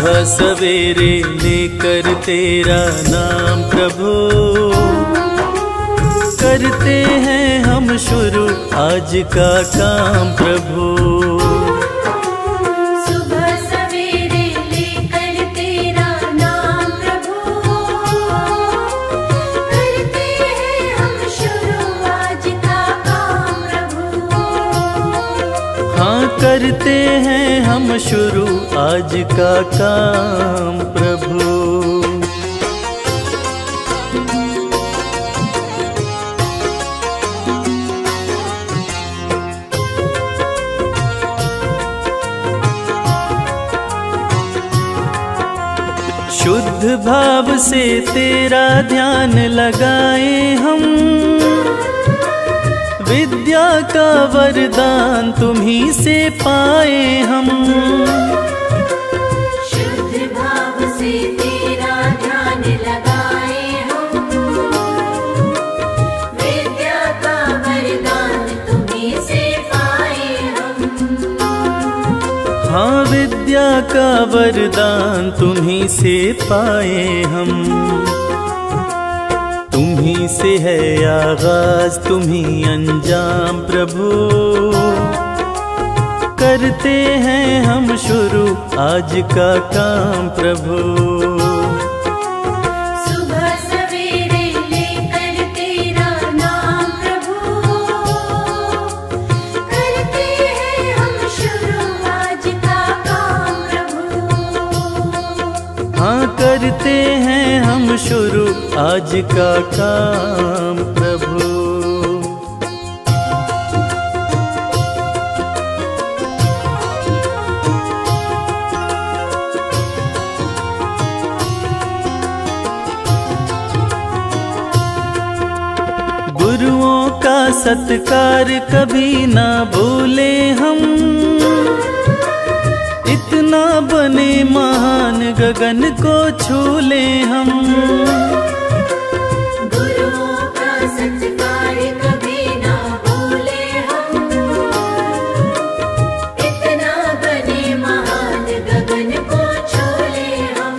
सुबह सवेरे लेकर तेरा नाम प्रभु, करते हैं हम शुरू आज का काम प्रभु। सुबह सवेरे लेकर तेरा नाम प्रभु, करते हैं हम शुरू आज का काम प्रभु। हाँ, करते हैं हम शुरू आज का काम प्रभु। शुद्ध भाव से तेरा ध्यान लगाए हम, विद्या का वरदान तुम्हीं से पाए हम। शुद्ध भाव से तेरा ध्यान लगाए हम, विद्या का वरदान तुम्हीं से पाए हम। हाँ, विद्या का वरदान तुम्हीं से पाए हम। तुम्हीं से है आगाज तुम्हीं अंजाम प्रभु, करते हैं हम शुरू आज का काम प्रभु। सुबह सवेरे लेकर तेरा नाम प्रभु, करते हैं हम शुरू आज का काम प्रभु। हाँ, करते हैं हम शुरू आज का काम प्रभु। गुरुओं का सत्कार कभी ना भूले हम, इतना बने महान गगन को छू ले हम। गुरुओं का सत्कार कभी ना भूले हम, इतना बने महान गगन को छू ले हम।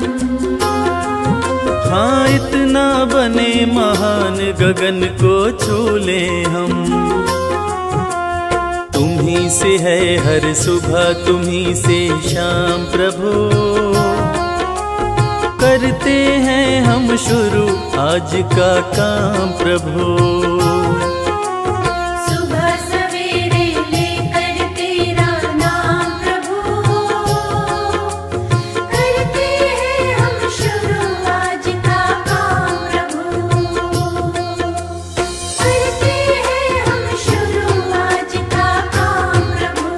हाँ, इतना बने महान गगन को छू ले हम। तुम्हीं से है हर सुबह तुम्हीं से शाम प्रभु, करते हैं हम शुरू आज का काम प्रभु। सुबह सवेरे लेकर तेरा नाम प्रभु, करते हैं हम शुरू आज का काम प्रभु। करते हैं हम शुरू आज का काम प्रभु,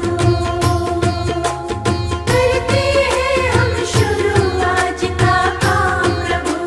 करते हैं हम शुरू आज का काम प्रभु।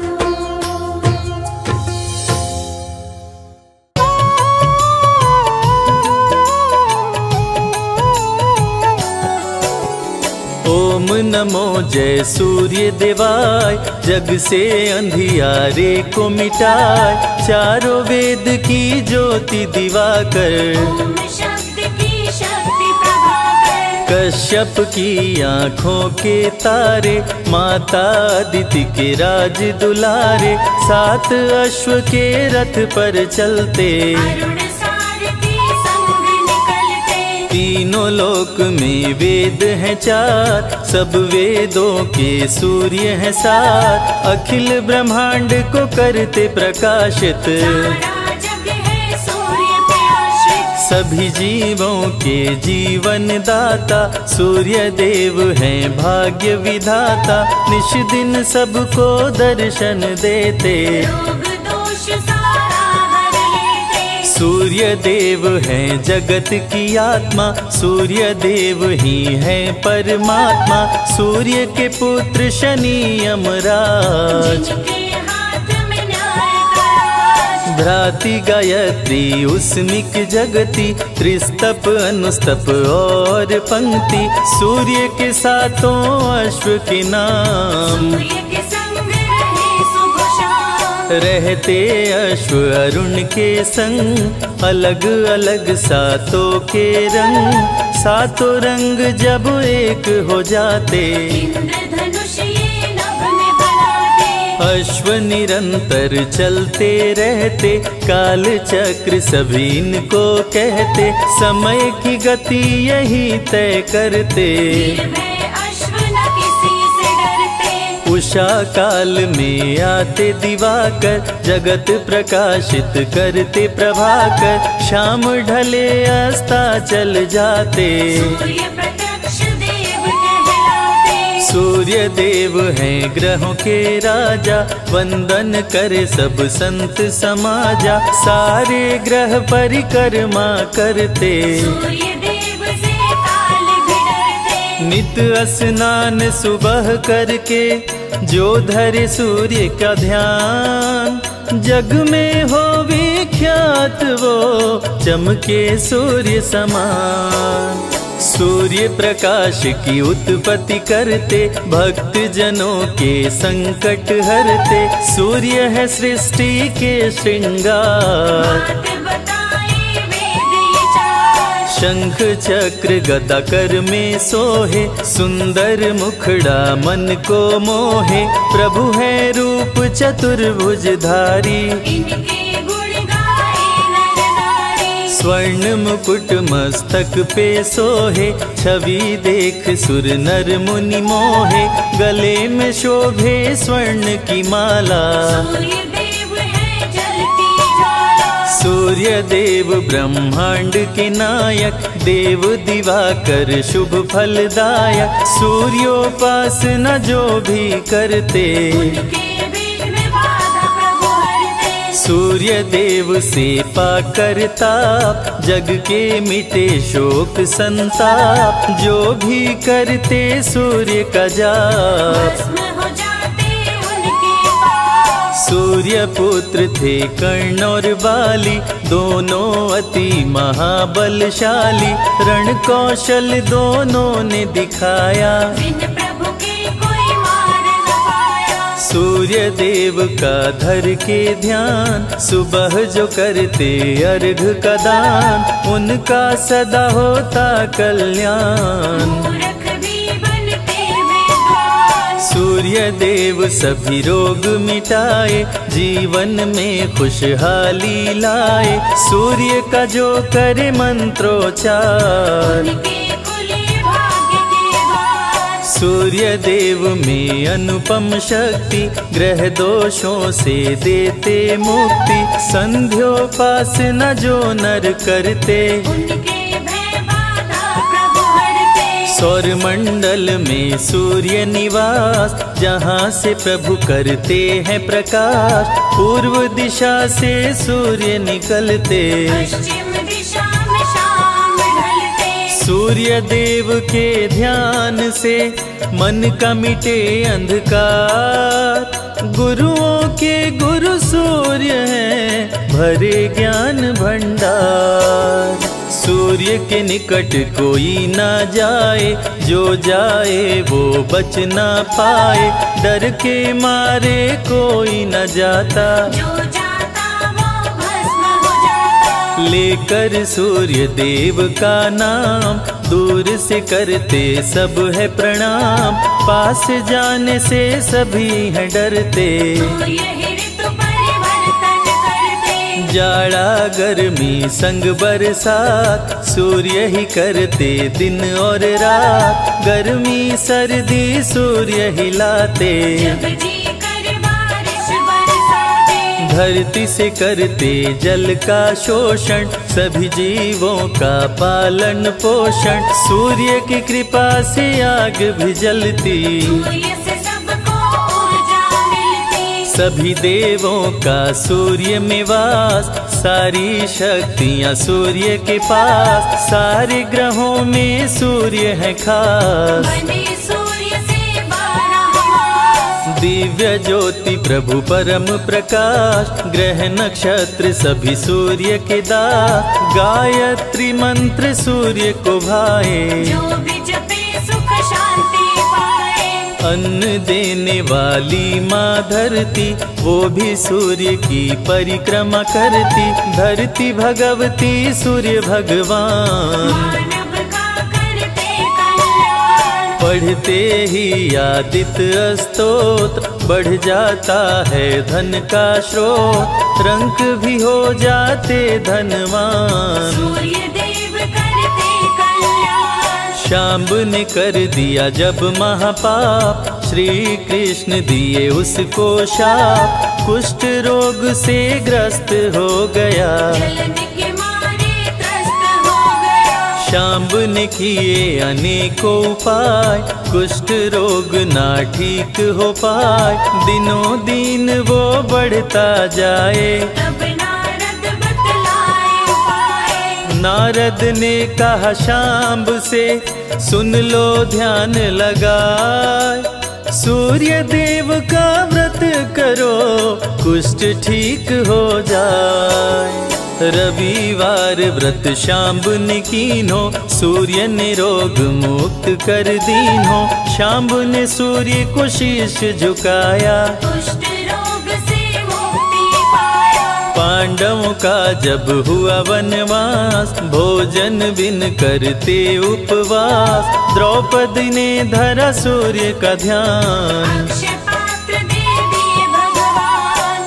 ओम नमो जय सूर्य देवाय, जग से अंधियारे को मिटाए, चारों वेद की ज्योति दिवाकर, ओम शब्द की शक्ति प्रभाकर, कश्यप की आँखों के तारे, माता अदिति के राज दुलारे, सात अश्व के रथ पर चलते, अरुण सारथी संग निकलते, तीनों लोक में वेद हैं चार, सब वेदों के सूर्य हैं सात, अखिल ब्रह्मांड को करते प्रकाशित, सारा जग है सूर्य पे आश्रित, सभी जीवों के जीवन दाता, सूर्य देव हैं भाग्य विधाता, निश दिन सबको दर्शन देते, रोग दोष सारा हर लेते, सूर्य देव हैं जगत की आत्मा, सूर्य देव ही हैं परमात्मा, सूर्य के पुत्र शनि यमराज, जिनके हाथ में न्याय का राज, भ्राति गायत्री उस्मिक जगति, त्रिस्तप अनुस्तप और पंक्ति, सूर्य के सातों अश्व के नाम, सूर्य के संग रहे सुबह शाम, रहते अश्व अरुण के संग, अलग अलग सातों के रंग, सातों रंग जब एक हो जाते, इंद्रधनुष अश्व निरंतर चलते रहते, काल चक्र सभी इनको कहते, समय की गति यही तय करते। उषा काल में आते दिवाकर, जगत प्रकाशित करते प्रभाकर, शाम ढले अस्ता चल जाते। सूर्य देव हैं ग्रहों के राजा, वंदन करे सब संत समाजा, सारे ग्रह परिक्रमा करते। नित स्नान सुबह करके, जो धरे सूर्य का ध्यान, जग में हो विख्यात वो चमके सूर्य समान। सूर्य प्रकाश की उत्पत्ति करते, भक्त जनों के संकट हरते, सूर्य है सृष्टि के श्रृंगार। शंख चक्र गदा कर में सोहे, सुंदर मुखड़ा मन को मोहे, प्रभु है रूप चतुर्भुजधारी। स्वर्ण मुकुट मस्तक पे सोहे, छवि देख सुर नर मुनि मोहे, गले में शोभे स्वर्ण की माला। सूर्य देव ब्रह्मांड के नायक, देव दिवाकर शुभ फलदायक, सूर्योपासना जो भी करते, सूर्य देव से पाकर ताप, जग के मिटे शोक संताप, जो भी करते सूर्य का जाप। सूर्य पुत्र थे कर्ण और बाली, दोनों अति महाबलशाली, रण कौशल दोनों ने दिखाया। सूर्य देव का धर के ध्यान, सुबह जो करते अर्घ का दान, उनका सदा होता कल्याण। सूर्य देव सभी रोग मिटाए, जीवन में खुशहाली लाए, सूर्य का जो करे मंत्रोच्चार। सूर्य देव में अनुपम शक्ति, ग्रह दोषों से देते मुक्ति, संध्योपासना जो नर करते, सौर मंडल में सूर्य निवास, जहाँ से प्रभु करते हैं प्रकाश, पूर्व दिशा से सूर्य निकलते, सूर्य देव के ध्यान से मन का मिटे अंधकार, गुरुओं के गुरु सूर्य हैं भरे ज्ञान भंडार। सूर्य के निकट कोई ना जाए, जो जाए वो बच ना पाए, डर के मारे कोई न जाता, जो जाता वो भस्म हो जाता। लेकर सूर्य देव का नाम, दूर से करते सब है प्रणाम, पास जाने से सभी हैं डरते। जाड़ा गर्मी संग बरसात, सूर्य ही करते दिन और रात, गर्मी सर्दी सूर्य ही लाते, धरती से करते जल का शोषण, सभी जीवों का पालन पोषण, सूर्य की कृपा से आग भी जलती, सभी देवों का सूर्य में वास, सारी शक्तियाँ सूर्य के पास, सारे ग्रहों में सूर्य है खास। दिव्य ज्योति प्रभु परम प्रकाश, ग्रह नक्षत्र सभी सूर्य के दास, गायत्री मंत्र सूर्य को भाए, अन्न देने वाली माँ धरती, वो भी सूर्य की परिक्रमा करती, धरती भगवती सूर्य भगवान। पढ़ते ही आदित्य स्तोत्र, बढ़ जाता है धन का स्रोत, रंक भी हो जाते धनवान। सूर्य देव करते कल्याण, शांब ने कर दिया जब महापाप, श्री कृष्ण दिए उसको शाप, कुष्ठ रोग से ग्रस्त हो गया, जलन के मारे त्रस्त हो गया। शांब ने किए अनेकों उपाय, कुष्ठ रोग ना ठीक हो पाए, दिनों दिन वो बढ़ता जाए। तब नारद बतलाए उपाय, नारद ने कहा शांब से, सुन लो ध्यान लगाए, सूर्य देव का व्रत करो, कुष्ठ ठीक हो जाए। रविवार व्रत शांब ने कीन्हो, सूर्य ने रोग मुक्त कर दीन्हो। शांब ने सूर्य को शीश झुकाया, कुष्ठ रोग से मुक्ति पाया। पांडवों का जब हुआ वनवास, भोजन बिन करते उपवास, द्रौपदी ने धरा सूर्य का ध्यान। अक्षय पात्र दे दिए भगवान,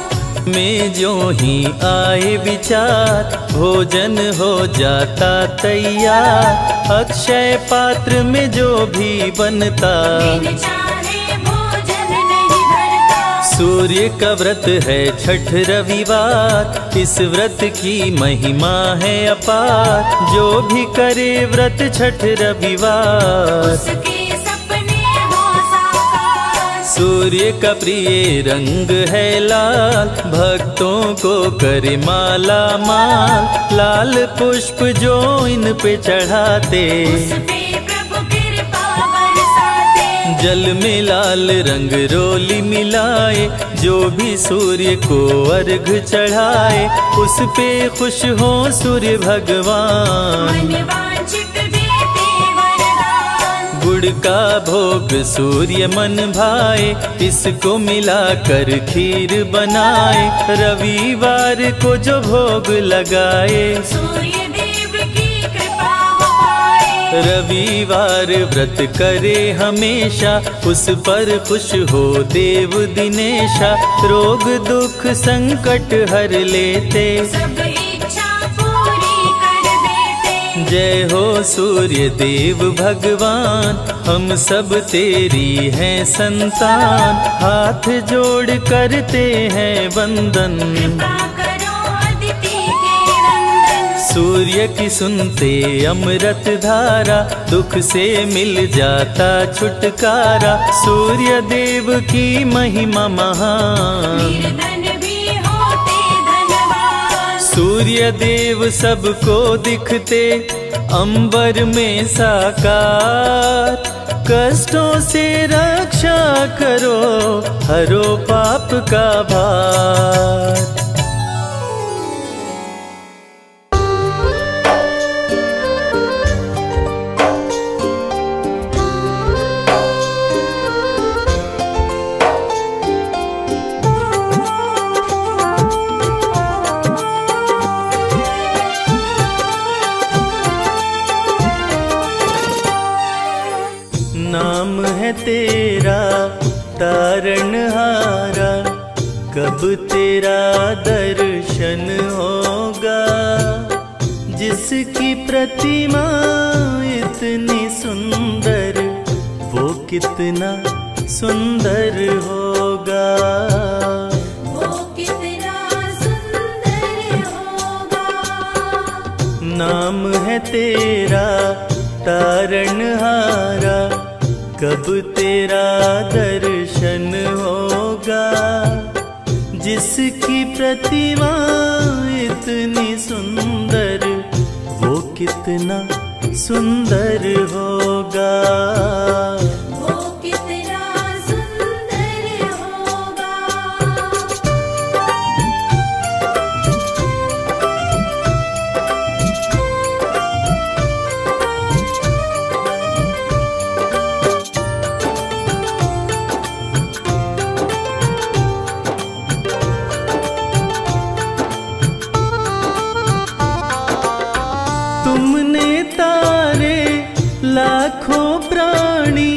में जो ही आए विचार, भोजन हो जाता तैयार। अक्षय पात्र में जो भी बनता, बिन चाहे भोजन नहीं भरता। सूर्य का व्रत है छठ रविवार, इस व्रत की महिमा है अपार। जो भी करे व्रत छठ रविवार, उसके सपने हो साकार। सूर्य का प्रिय रंग है लाल, भक्तों को करे माला माल। लाल पुष्प जो इन पे चढ़ाते, उस पे प्रभु कृपा बरसाते। जल में लाल रंग रोली मिलाए, जो भी सूर्य को अर्घ चढ़ाए, उस पे खुश हो सूर्य भगवान। मन वांछित देते वरदान, गुड़ का भोग सूर्य मन भाए, इसको मिलाकर खीर बनाए। रविवार को जो भोग लगाए, सूर्य देव की कृपा हो पाए। रविवार व्रत करे हमेशा, उस पर खुश हो देव दिनेशा। रोग दुख संकट हर लेते, सब इच्छा पूरी कर देते। जय हो सूर्य देव भगवान, हम सब तेरी हैं संतान। हाथ जोड़ करते हैं वंदन, कृपा करो अदिति के नंदन। सूर्य की सुनते अमृत धारा, दुख से मिल जाता छुटकारा। सूर्य देव की महिमा महान, निर्धन भी होते धनवान। सूर्य देव सबको दिखते अंबर में साकार। कष्टों से रक्षा करो, हरो पाप का भार। नाम है तेरा तारणहारा, कब तेरा दर्शन होगा। जिसकी प्रतिमा इतनी सुंदर, वो कितना सुंदर होगा। वो कितना सुंदर होगा। नाम है तेरा तारणहारा, कब तेरा दर्शन होगा। जिसकी प्रतिमा इतनी सुंदर, वो कितना सुंदर होगा। वो कितना सुंदर होगा। तुमने तारे लाखों प्राणी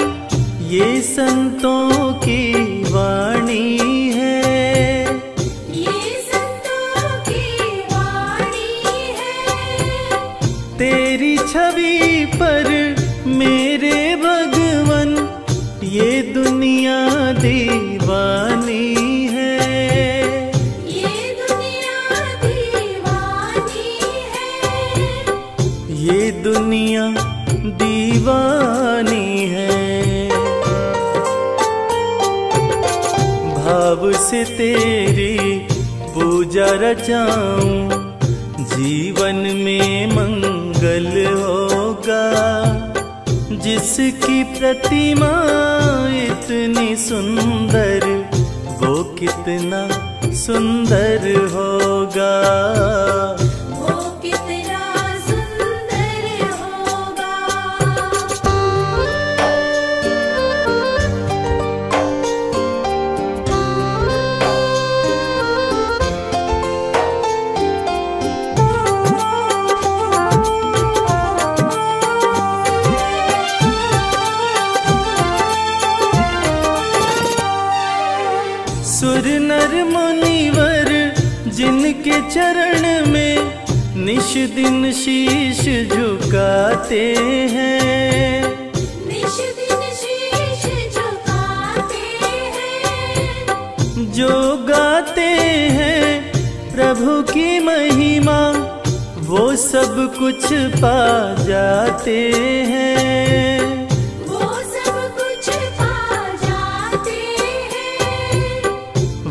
दुनिया दीवानी है। भाव से तेरी पूजा रचाऊं, जीवन में मंगल होगा। जिसकी प्रतिमा इतनी सुंदर, वो कितना सुंदर होगा। वो कितना सुंदर होगा। सुर नर मुनिवर जिनके चरण में निश दिन शीश झुकाते हैं, निश दिन शीश झुकाते हैं। जो गाते हैं प्रभु की महिमा, वो सब कुछ पा जाते हैं। वो सब कुछ पा जाते हैं।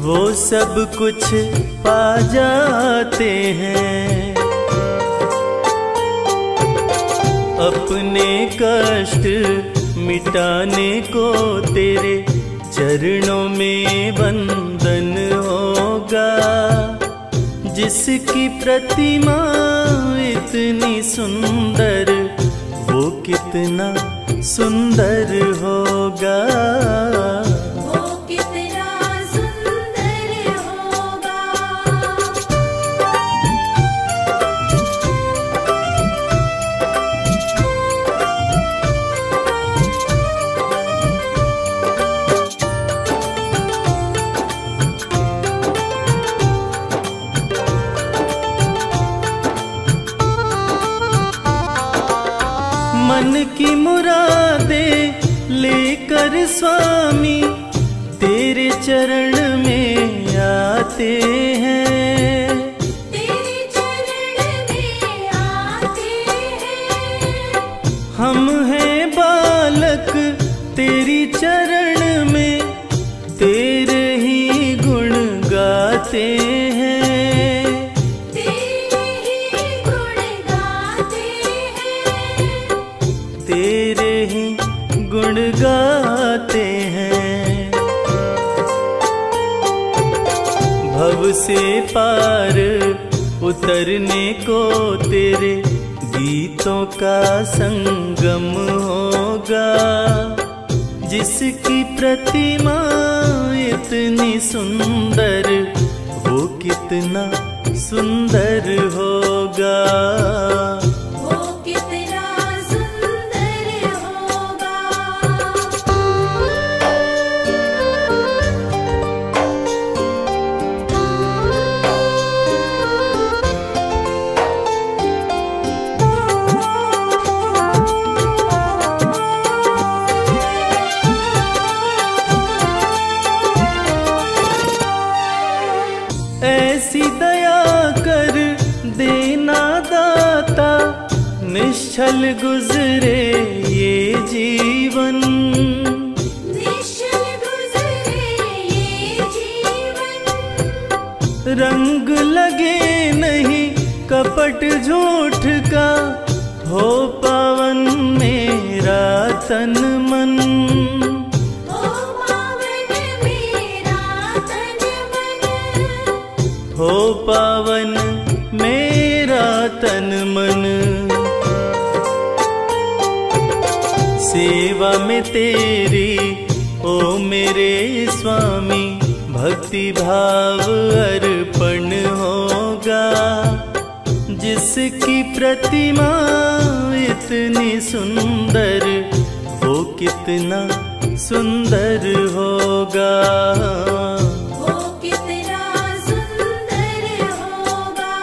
वो सब कुछ पा जाते हैं। अपने कष्ट मिटाने को तेरे चरणों में वंदन होगा। जिसकी प्रतिमा इतनी सुंदर, वो कितना सुंदर होगा। वो कितना सुंदर होगा। मन की मुरादें लेकर स्वामी तेरे चरण में आते हैं। तेरे चरण में आते हैं। हम हैं बालक तेरी चरण में, तेरे ही गुण गाते हैं। तेरे ही गुण गाते हैं। तेरे ही गुण गाते हैं। भव से पार उतरने को तेरे गीतों का संगम होगा। जिसकी प्रतिमा इतनी सुंदर, वो कितना सुंदर होगा। वो कितना सुंदर होगा। ऐसी दया कर देना दाता, निश्चल गुजरे ये जीवन। निश्चल गुजरे ये जीवन। रंग लगे नहीं कपट झूठ का, हो पावन मेरा तन मन। ओ पावन मेरा तन मन। हो पावन मेरा तन मन। सेवा में तेरी ओ मेरे स्वामी, भक्ति भाव अर्पण होगा। जिसकी प्रतिमा इतनी सुंदर, वो कितना सुंदर होगा। वो कितना सुंदर होगा।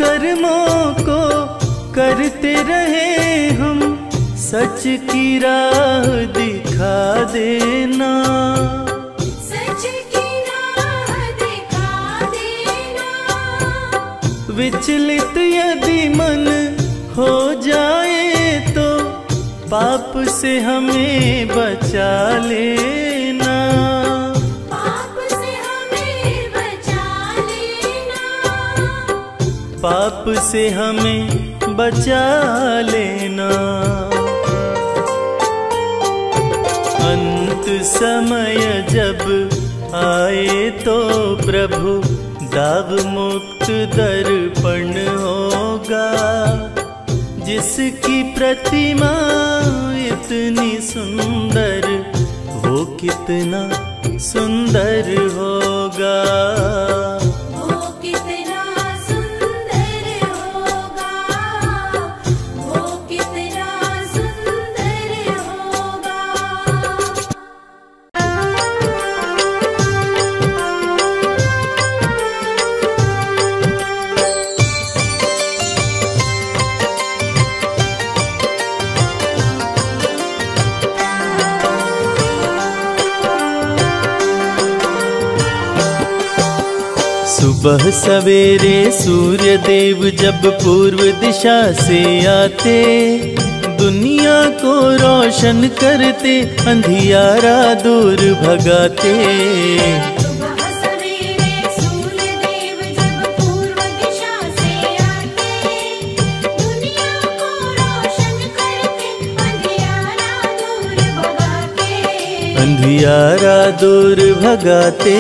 कर्मों को करते रहे हम, सच की राह दिखा देना। सच की राह दिखा देना। विचलित यदि मन हो जाए तो पाप से हमें बचा लेना। पाप से हमें बचा लेना। पाप से हमें बचा लेना। अंत समय जब आए तो प्रभु दाव मुक्त दर्पण होगा। जिसकी प्रतिमा इतनी सुंदर, वो कितना सुंदर होगा। वो कितना सुंदर होगा। वो कितना सुंदर होगा। सुबह सवेरे सूर्य देव जब पूर्व दिशा से आते, दुनिया को रोशन करते, अंधियारा दूर भगाते। सुबह सवेरे सूर्य देव जब पूर्व दिशा से आते, दुनिया को रोशन करते, अंधियारा दूर भगाते। अंधियारा दूर भगाते।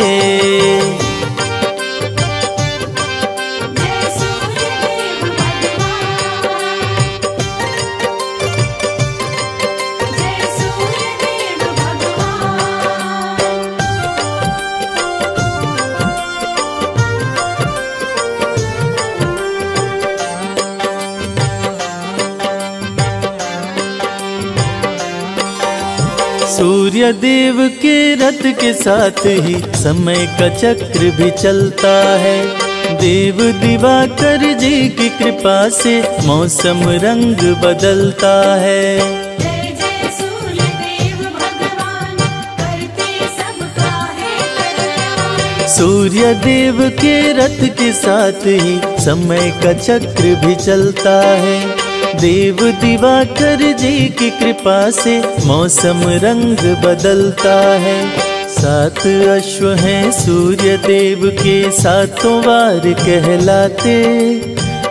सूर्य देव के रथ के साथ ही समय का चक्र भी चलता है। देव दिवाकर जी की कृपा से मौसम रंग बदलता है। जय जय सूर्य देव भगवान, करते सबका है कल्याण। सूर्य देव के रथ के साथ ही समय का चक्र भी चलता है। देव दिवाकर जी की कृपा से मौसम रंग बदलता है। 7 अश्व हैं सूर्य देव के, सातों वार कहलाते,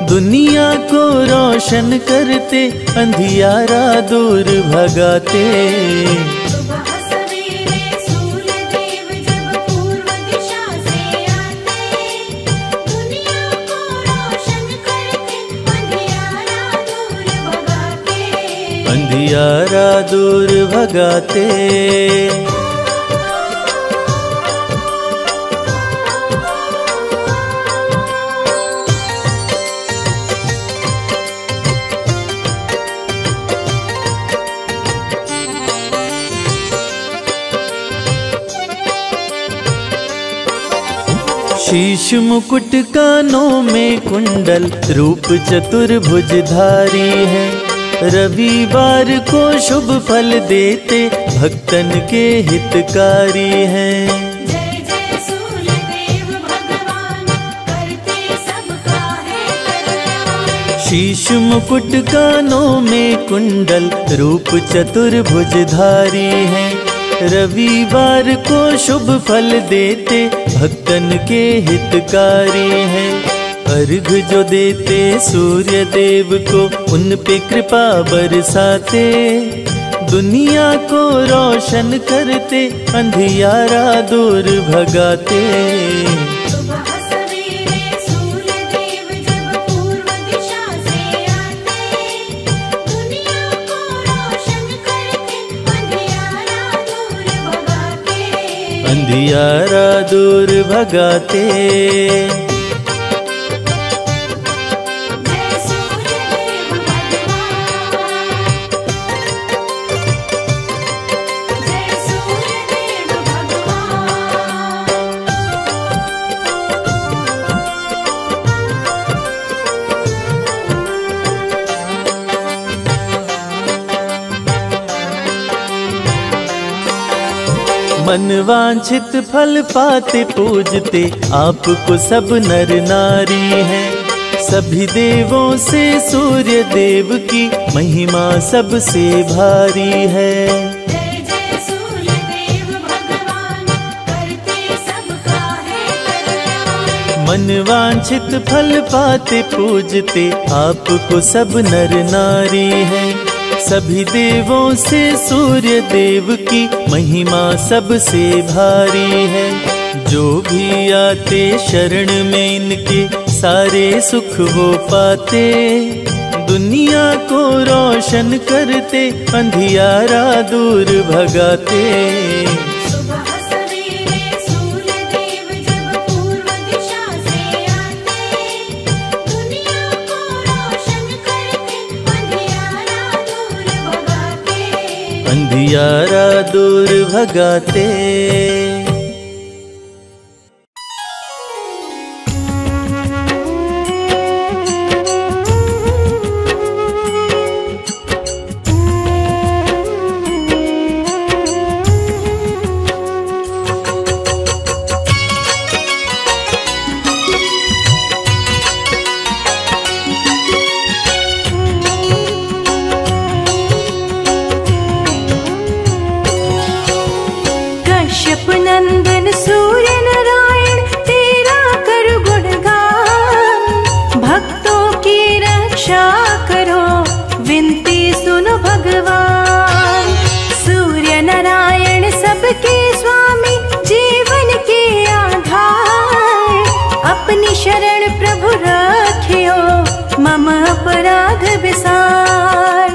दुनिया को रोशन करते, अंधियारा दूर भगाते। सुबह सवेरे सूर्य देव जब पूर्व दिशा से आते, दुनिया को रोशन करते, अंधियारा दूर भगाते। अंधियारा दूर भगाते। शीश मुकुट कानों में कुंडल, रूप चतुर्भुजधारी है। रविवार को शुभ फल देते, भक्तन के हितकारी हैं। जय जय सूर्य देव भगवान, करते सबका है कल्याण। शीश मुकुट कानों में कुंडल, रूप चतुर्भुजधारी है। रविवार को शुभ फल देते, भक्तन के हितकारी हैं। अर्घ जो देते सूर्य देव को, उन पे कृपा बरसाते, दुनिया को रोशन करते, अंधियारा दूर भगाते। सुबह सवेरे सूर्य देव जब पूर्व दिशा से आते, दुनिया को रोशन करते, अंधियारा दूर भगाते। अंधियारा दूर भगाते। जय सूर्य देव भगवान, जय सूर्य देव भगवान। मन वांछित फल पाते पूजते आपको सब नर नारी हैं। सभी देवों से सूर्य देव की महिमा सबसे भारी है। जय जय सूर्य देव भगवान, करते सबका है कल्याण। मन वांछित फल पाते पूजते आपको सब नर नारी हैं। सभी देवों से सूर्य देव की महिमा सबसे भारी है। जो भी आते शरण में इनके सारे सुख वो पाते। दुनिया को रोशन करते अंधियारा दूर भगाते। सुबह सवेरे सूर्य देव जब पूर्व दिशा से आते, दुनिया को रोशन करते अंधियारा दूर भगाते। अंधियारा दूर भगाते। कश्यप नंदन सूर्य नारायण तेरा कर गुणगान। भक्तों की रक्षा करो विनती सुनो भगवान। सूर्य नारायण सबके स्वामी जीवन के आधार। अपनी शरण प्रभु रखियो मम अपराध विसार।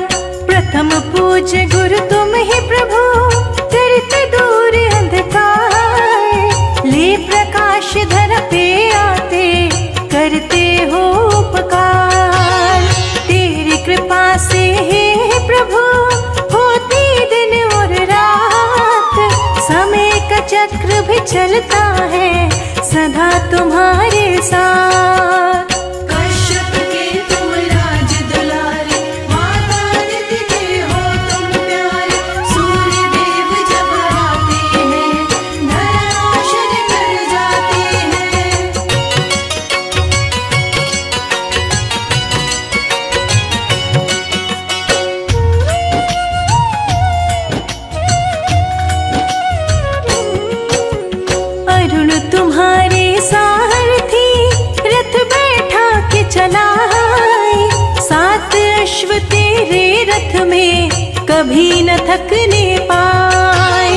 प्रथम पूज्य गुरु तुम ही प्रभु, करते दूर अंधकार। ले प्रकाश धर पे आते, करते हो उपकार। तेरी कृपा से हे प्रभु होती दिन और रात। समय का चक्र भी चलता है सदा तुम्हारे साथ। कश्यप के तुम राज दुलारे, माता निधि के हो तुम प्यारे। सूर्य देव जब आते हैं, धरा रोशन कर जाते हैं। अरुण तुम्हारे सारथी, रथ बैठा के चलाए। सात अश्व तेरे रथ में कभी न थकने पाए।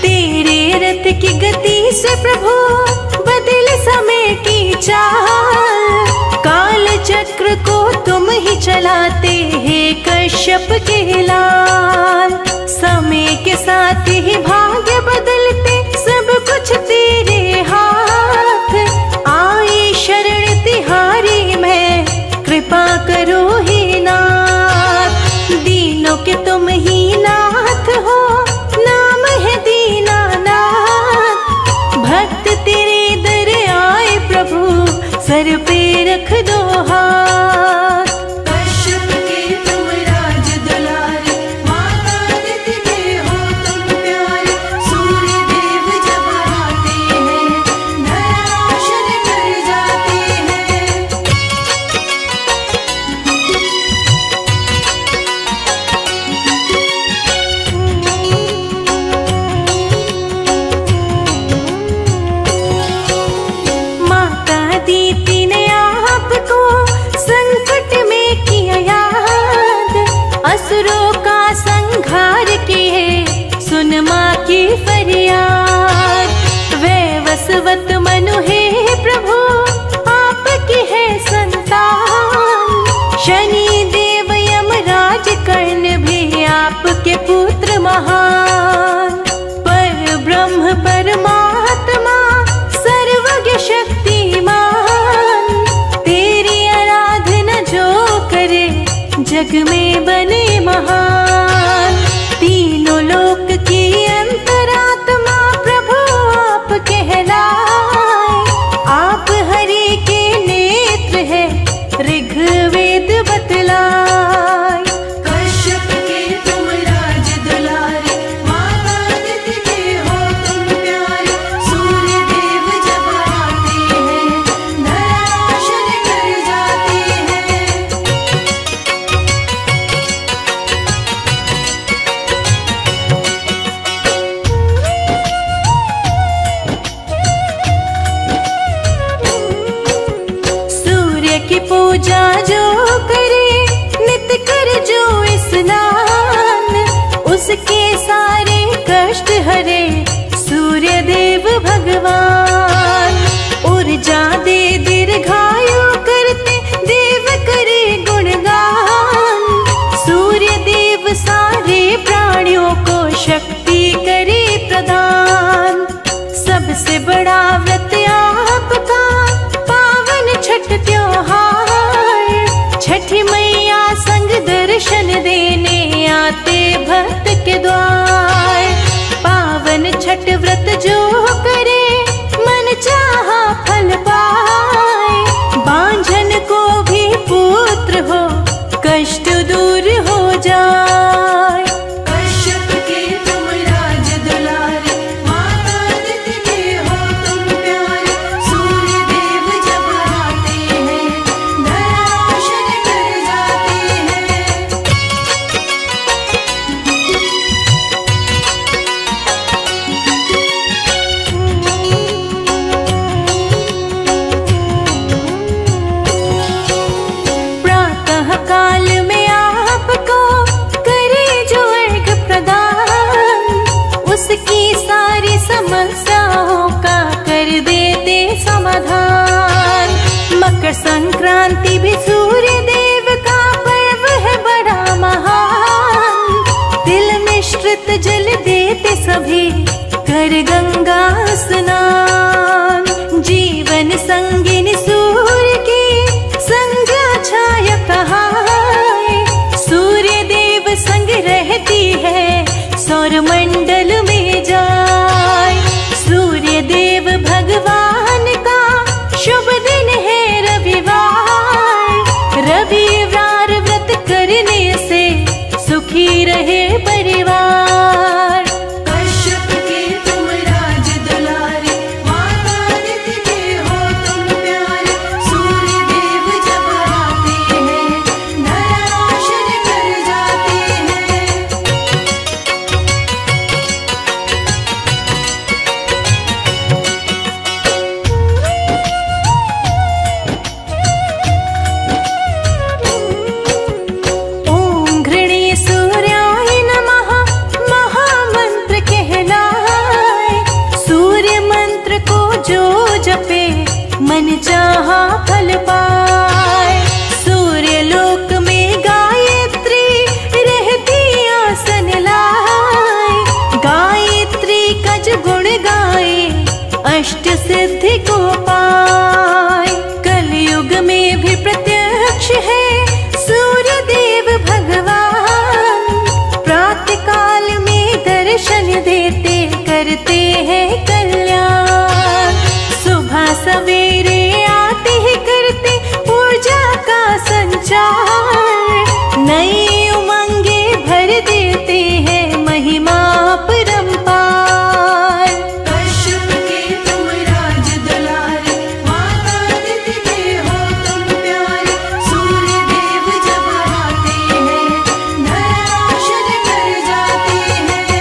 तेरे रथ की गति से प्रभु बदल समय की चाल। काल चक्र को तुम ही चलाते हे कश्यप के लाल। समय के साथ ही भाग्य बदलते सब कुछ तेरे हाथ। आई शरण तिहारी मैं, कृपा करो हे नाथ। दीनों के तुम ही नाथ हो, नाम है दीनानाथ। भक्त तेरे दर आए प्रभु, सर पे रख दो हाथ। कश्यप के तुम राज दुलारे, माता निधि के हो तुम प्यारे। सूर्य देव जब आते हैं, धरा रोशन कर जाते हैं। माता दीति ने आपको संकट में किया याद। असुरों का संहार किए सुन माँ की फरियाद। वैवस्वत मनु है प्रभु आपकी है संतान। शनि देव यमराज कर्ण भी आपके पुत्र महान। पर ब्रह्म परमात्मा सर्वज्ञ शक्तिमान। तेरी आराधना जो करे जग में बने महान। तीनों लोक की उसके सारे कष्ट हरे सूर्य देव भगवान। ऊर्जा दे दीर्घायु करते देव करे गुणगान। सूर्य देव सारे प्राणियों को शक्ति करे प्रदान। सबसे बड़ा व्रत आपका पावन छठ त्योहार। छठी मैया संग दर्शन देने आते भक्त के द्वार। पावन छठ व्रत जो करे मन चाहा फल पाए। बांझन को भी पुत्र हो कष्ट दूर हो जाए। कश्यप के तुम राज दुलारे, माता अदिति के हो तुम प्यारे। सूर्य देव जब आते हैं धरा रोशन कर जाते हैं। प्रातः काल में आपको करे जो अर्घ प्रदान। उसकी सारी समस्याओं का कर देते समाधान। मकर संक्रांति भी सूर्य देव का पर्व है बड़ा महान। तिल मिश्रित जल देते सभी कर गंगा स्नान। जीवन संगिनी सूर्य की संध्या छाया कहाए। सूर्य देव संग रहती है सौर मंडल में जाए। सूर्य देव भगवान का शुभ दिन है रविवार। रविवार व्रत करने से सुखी रहे परिवार। कश्यप के तुम राज दुलारे, माता अदिति के हो तुम प्यारे। सूर्य देव जब आते हैं धरा रोशन कर जाते हैं। ओम घृणी सूर्याय नमः महामंत्र कहलाए। सूर्य मंत्र को जो जपे मन चाहा फल पाए। सूर्य लोक में गायत्री रहती आसन लाए। गायत्री का जो गुण गाए अष्ट सिद्धि को पाए। कलयुग में भी प्रत्यक्ष है सूर्य देव भगवान। प्रातः काल में दर्शन देते करते हैं कल्याण। सुबह सवेरे आते ही करते ऊर्जा का संचार। नई उमंगे भर देते हैं महिमा परंपार। कश्यप के तुम राज दुलारे, माता अदिति के हो तुम प्यारे। सूर्य देव जब आते हैं धरा रोशन कर जाते हैं।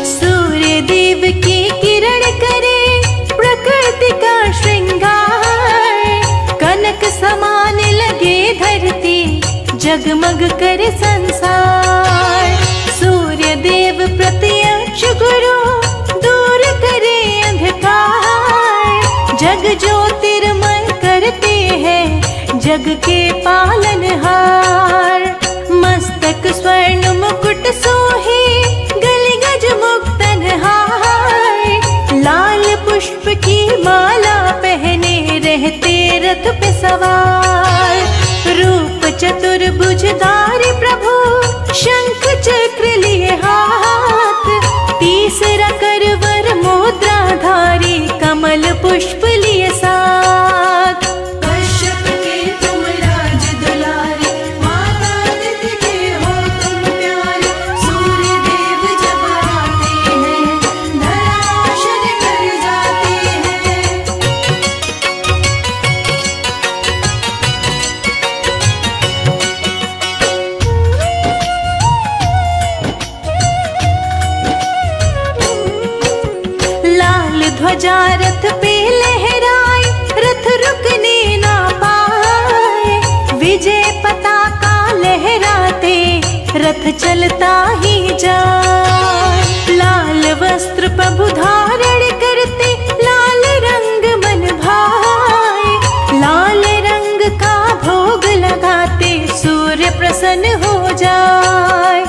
सूर्य देव की किरण करे प्रकृति का श्रृंगार। कनक समान लगे धरती जगमग करे संसार। सूर्य देव प्रत्यक्ष गुरु दूर करे अंधकार। जग ज्योतिर्मय करते हैं जग के पालनहार। मस्तक स्वर्ण मुकुट सोहे गले गज मुक्तन हार। लाल पुष्प की माला पहने रहते रथ पे सवार। रूप चतुर्भुजधारी प्रभु शंख चक्र लिए हाथ। तीसरा करवर मुद्राधारी कमल पुष्प लिए साथ। कश्यप के तुम राज दुलारे, माता अदिति के हो तुम प्यारे। सूर्य देव जब आते हैं धरा रोशन कर जाते हैं। ध्वजा रथ पे लहराए, रथ रुकने ना पाए। विजय पताका लहराते रथ चलता ही जाए। लाल वस्त्र प्रभु धारण करते, लाल रंग मन भाए। लाल रंग का भोग लगाते सूर्य प्रसन्न हो जाए।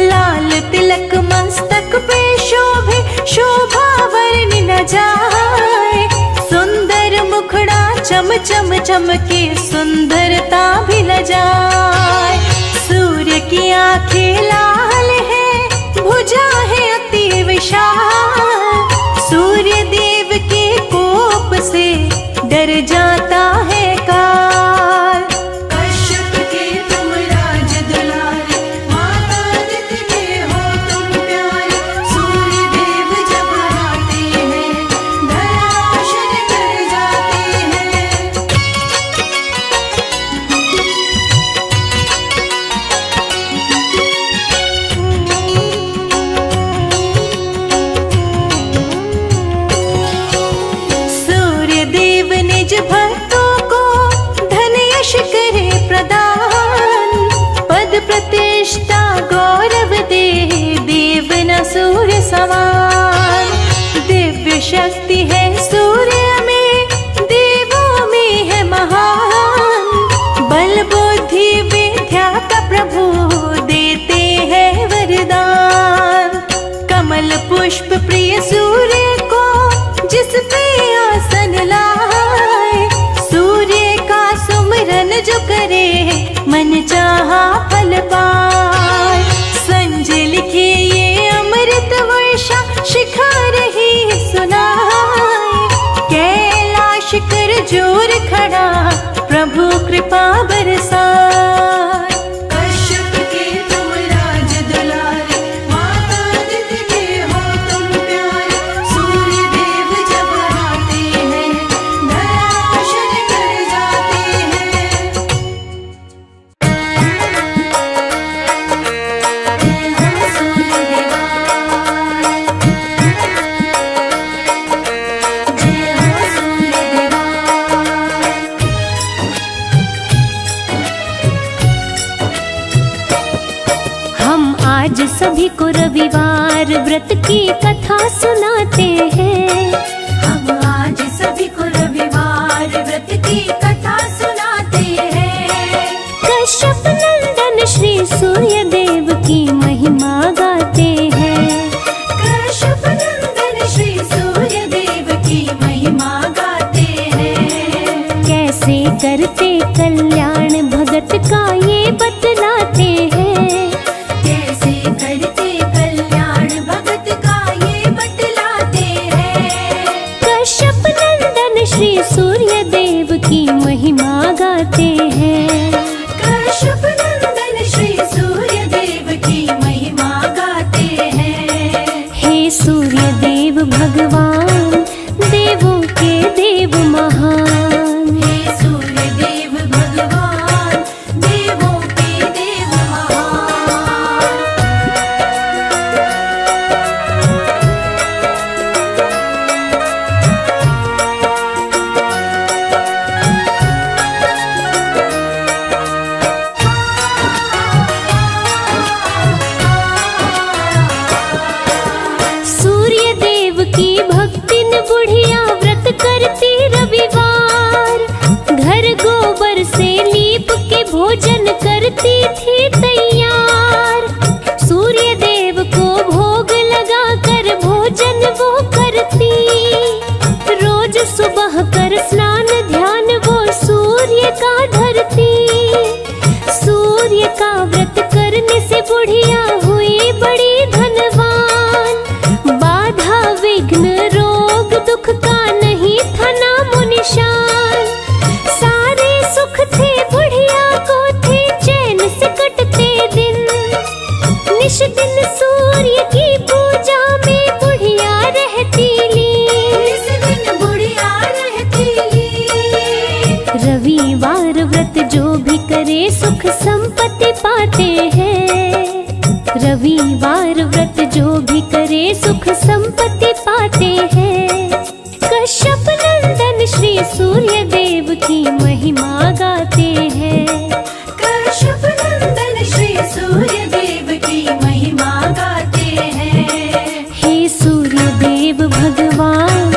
लाल तिलक मस्तक पे शोभे, शोभा वर्णि न जाए। सुंदर मुखड़ा चम चम चमके, सुंदरता भी न जाए। सूर्य की आंखें लाल है, भुजा है अति विशाल। सूर्य देव के कोप से डर जाता है काल। कश्यप के तुम राज दुलारे, माता अदिति के हो तुम प्यारे। सूर्य देव जब आते हैं, धराशायी कर जाते हैं। सूर्य देव निज भक्तों को धन यश करे प्रदान। पद प्रतिष्ठा गौरव दे, देव न सूर्य समान। दिव्य शक्ति है सूर्य में, देवों में है महान। बल बुद्धि विद्या का प्रभु देते हैं वरदान। कमल पुष्प प्रिय सूर्य को जिस पे आसन लाए। सूर्य का सुमिरन जो करे, मन चाहा फल पाए। संजय लिखे ये अमृत वर्षा, शिखा रही सुनाए। कैलाश कर जोर खड़ा, प्रभु कृपा बरसाए। कश्यप के तुम राज दुलारे, माता अदिति के हो तुम प्यारे। सूर्य देव जब आते हैं, धराशायी कर जाते हैं। जय हो सूर्य देवा, जय हो सूर्य देवा। हम आज सभी को रविवार व्रत की कथा सुनाते हैं। हम आज सभी को रविवार व्रत की कथा सुनाते हैं। कश्यप नंदन श्री सूर्य देव की महिमा गाते हैं। कश्यप नंदन श्री सूर्य देव की महिमा गाते हैं। कैसे करते कल्याण भगत का ये बतलाते हैं। कैसे करते कल्याण भगत का ये बतलाते हैं। कश्यप नंदन श्री सूर्य देव की महिमा गाते हैं। कश्यप नंदन श्री सूर्य देव की महिमा गाते हैं। हे सूर्य देव भगवान, देवों के देव महान। हे सूर्य देव भगवान, देवों के देव महान। सूर्य देव की भक्तिन बुढ़िया व्रत करती रविवार। घर गोबर से लीप के भोजन करती थी तैयार। सूर्य देव को भोग लगा कर भोजन वो करती। रोज सुबह कर स्नान ध्यान वो सूर्य का धरती। सूर्य का व्रत करने से बुढ़िया हुई बड़ी धनवान। बाधा विघ्न रोग दुख का नहीं था नामो निशान। सारे सुख थे बुढ़िया को, थे चैन से कटते दिन। निश दिन सूर्य की पूजा में बुढ़िया रहती लीन। इस दिन बुढ़िया रहती लीन। रविवार व्रत जो भी करे सुख संपत्ति पाते हैं। रविवार व्रत जो भी करे सुख संपत्ति पाते हैं। देव भगवान,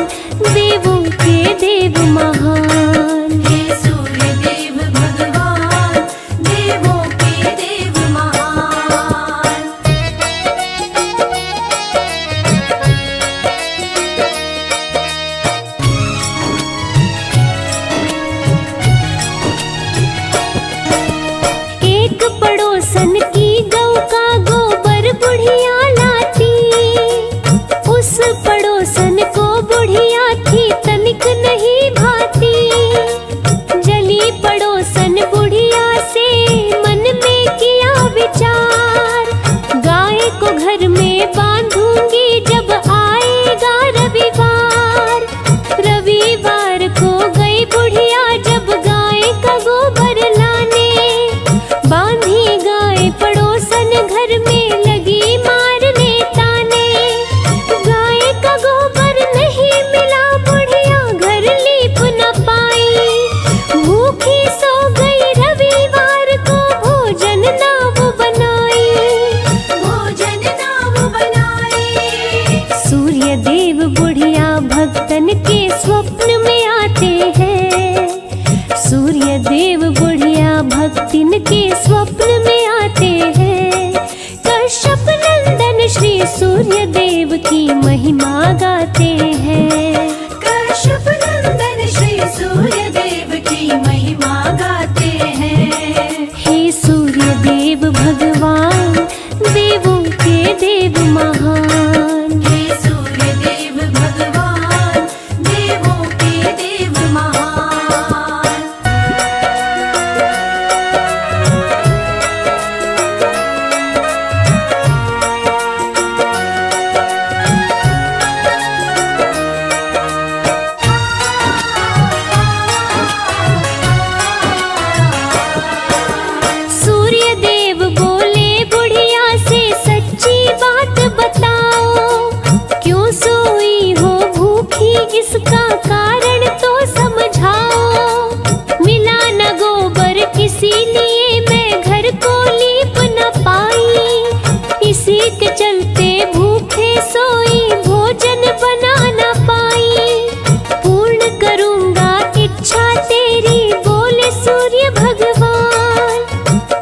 देवों के देव महान। हे सूर्य देव भगवान, देवों के देव महान। एक पड़ोसन की गौ का गोबर बुढ़िया लाती, उस पड़ोसन को बुढ़िया थी तनिक नहीं भाती। जली पड़ोसन बुढ़िया से मन में किया विचार, गाय को घर में बांधूंगी जब आएगा रविवार। रविवार को गई बुढ़िया जब गाय का गोबर लाने, बांधी गाय पड़ोसन घर में लगी मारने ताने। गाय का गोबर नहीं मिला, बुढ़िया घर लीप न पाई। भूखी सो गई, रविवार को भोजन ना वो बनाई। भोजन ना वो बनाई। सूर्य देव बुढ़िया भक्तन के स्वप्न में आते हैं। सूर्य देव बुढ़िया भक्तिन के स्वप्न में आते हैं। कश्यप नंदन श्री सूर्य देव की महिमा गाते हैं। कश्यप नंदन श्री सूर्य देव की महिमा गाते हैं। हे सूर्य देव भगवान, देवों के देव महान। हे सूर्य देव भगवान, देवों के देव महान। सूर्य देव बोले बुढ़िया से सच्ची बात बताओ, क्यों सोई हो भूखी इसका कारण तो समझाओ। मिला न गोबर इसीलिए मैं घर को लीप न पाई, इसी के चलते भूखे सोई भोजन बना न पाई। पूर्ण करूंगा इच्छा तेरी बोले सूर्य भगवान।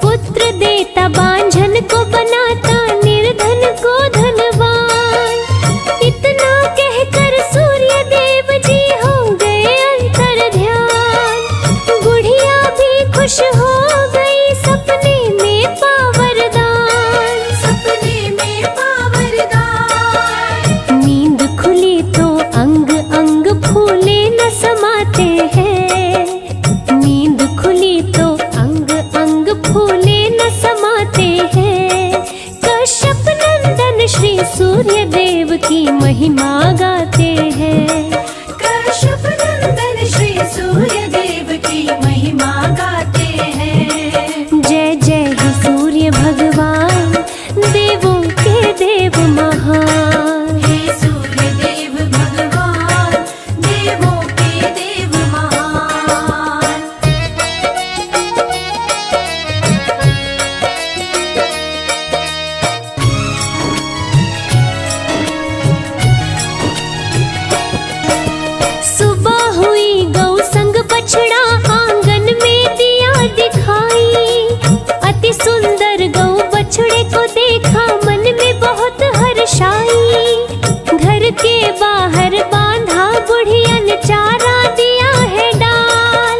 पुत्र देता बांझन को बनाता निर्धन को धनवान। इतना कहकर सूर्य देव जी हो गए अंतर ध्यान। बुढ़िया भी खुश हो गई, सपने में पावरदान। सपने में पावरदान। नींद खुली तो अंग अंग फूले न समाते हैं। नींद खुली तो अंग अंग फूले न समाते हैं। कश्यप नंदन श्री सूर्य देव की महिमा गाते हैं। कश्यप नंदन श्री सूर्य देव की महिमा गाते हैं। जय जय हे सूर्य भगवान, देवों के देव महान। हे सूर्य देव भगवान, देवों के देव महान। सुबह हुई गौ संग बछड़ा आंगन में दिया दिखाई। अति सुंदर गौ बछड़े को देखा मन में बहुत हर्षाई। घर के बाहर बांधा बुढ़िया ने चारा दिया है डाल।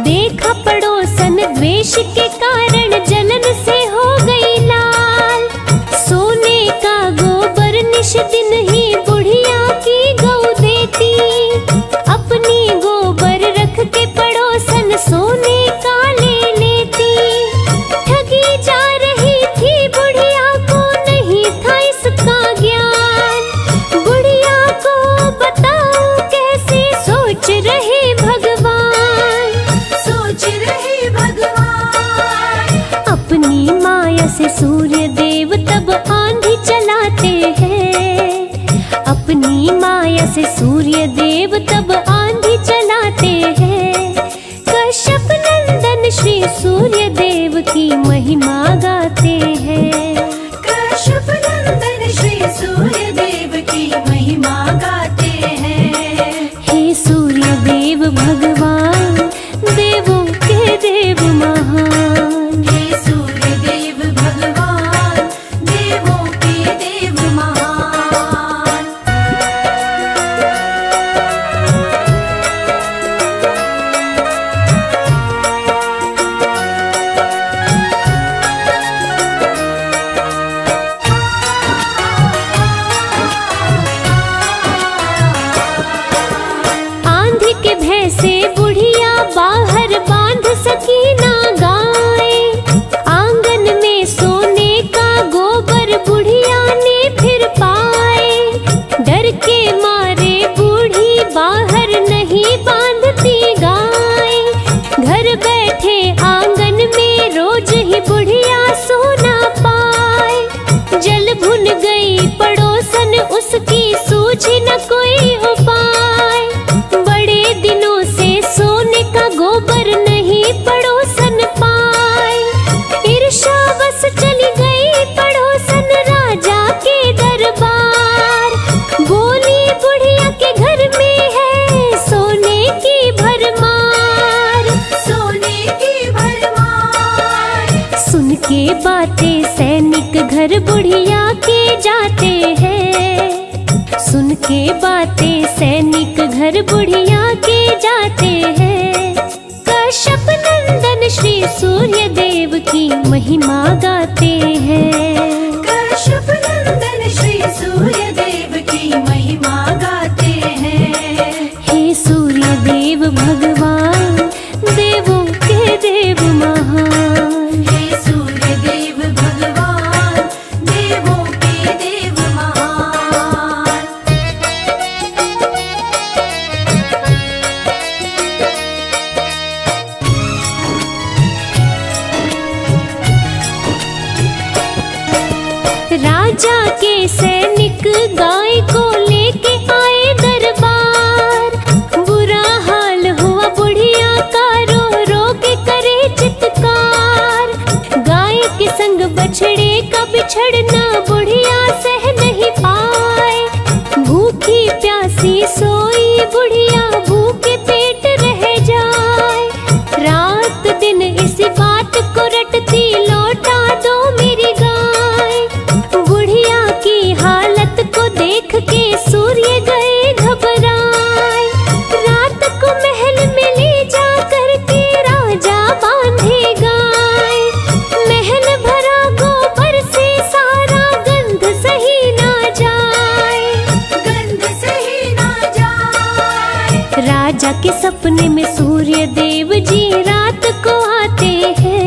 देखा पड़ोसन द्वेष के कारण जलन से हो गई लाल। सोने का गोबर निश दिन ही बुढ़िया की गौ देती। अपनी गोबर रख के पड़ोसन सोने का ले लेती। ठगी जा रही थी बुढ़िया को नहीं था इसका ज्ञान। बुढ़िया को बताओ कैसे सोच रहे भगवान। सोच रहे भगवान। अपनी माया से सूर्य देव तब आंधी चलाते हैं। अपनी माया से सूर्य देव तब आंधी चलाते हैं। कश्यप नंदन श्री सूर्य देव की महिमा गाते हैं। कश्यप नंदन श्री सूर्य देव की महिमा महिमा गाते हैं। हे सूर्य देव भगवान, देवों के देव महान। हे सूर्य देव भगवान, देवों के देव महान। आंधी के भय से बुढ़िया बाहर बांध सकी ना गाय। आंगन में सोने का गोबर बुढ़िया ने फिर पाए। डर के मारे बूढ़ी बाहर नहीं बांधती गाय। घर बैठे आंगन में रोज ही बुढ़िया सोना पाए। जल भुन गई पड़ोसन उसकी सूझी न कोई उपाय। बड़े दिनों से सोने का गोबर नहीं पड़ोसन पाए। ईर्ष्यावश चली गई पड़ोसन राजा के दरबार। बोली बुढ़िया के घर में है सोने की भरमार। सोने की भरमार। सुन के बातें सैनिक घर बुढ़िया के जाते हैं। सुन के बातें सैनिक घर बुढ़िया के जाते हैं। कश्यप नंदन श्री सूर्य देव की महिमा गाते हैं। कश्यप नंदन श्री सूर्य देव की महिमा गाते हैं। हे सूर्य देव भगवान, देवों के देव महान। हे सूर्य देव भगवान, देवों के देव महान। राजा के सैनिक गाय को लेके आए दरबार। बुरा हाल हुआ बुढ़िया का, रो रो के करे चित्कार। गाय के संग बछड़े का बिछड़ना बुढ़िया सह नहीं पाए। भूखी प्यासी सोई बुढ़िया भूखे पेट रह जाए। रात दिन इसी बात को रटती, लौटा दो मेरी गाय। बुढ़िया की हालत को देख के सूर्य गए घबराए। रात को महल में ले जा करके राजा बांधे गाय। महल भरा गोबर से सारा गंध सही ना जाए। गंध सही ना जाए। राजा के सपने में सूर्य देव जी रात को आते हैं।